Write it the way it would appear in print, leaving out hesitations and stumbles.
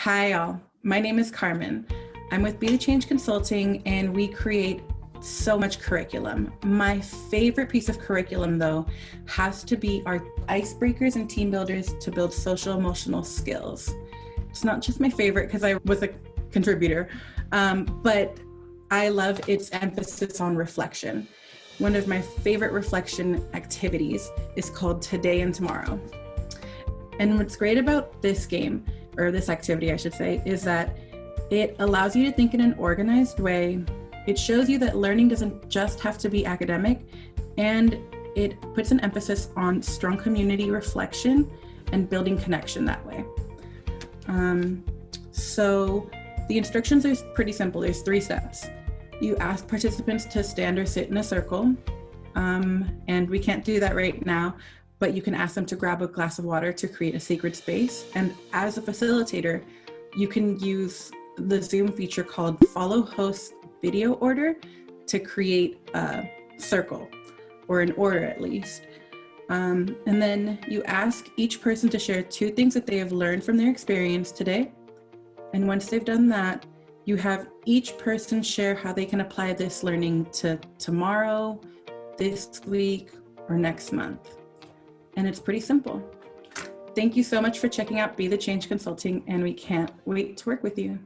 Hi, all. My name is Carmen. I'm with Be the Change Consulting, and we create so much curriculum. My favorite piece of curriculum, though, has to be our icebreakers and team builders to build social emotional skills. It's not just my favorite because I was a contributor, but I love its emphasis on reflection. One of my favorite reflection activities is called Today and Tomorrow. And what's great about this game, or this activity, I should say, is that it allows you to think in an organized way. It shows you that learning doesn't just have to be academic, and it puts an emphasis on strong community reflection and building connection that way. So the instructions are pretty simple. There's 3 steps. You ask participants to stand or sit in a circle, and we can't do that right now, but you can ask them to grab a glass of water to create a sacred space. And as a facilitator, you can use the Zoom feature called Follow Host Video Order to create a circle, or an order at least. And then you ask each person to share 2 things that they have learned from their experience today. And once they've done that, you have each person share how they can apply this learning to tomorrow, this week, or next month. And it's pretty simple. Thank you so much for checking out Be the Change Consulting, and we can't wait to work with you.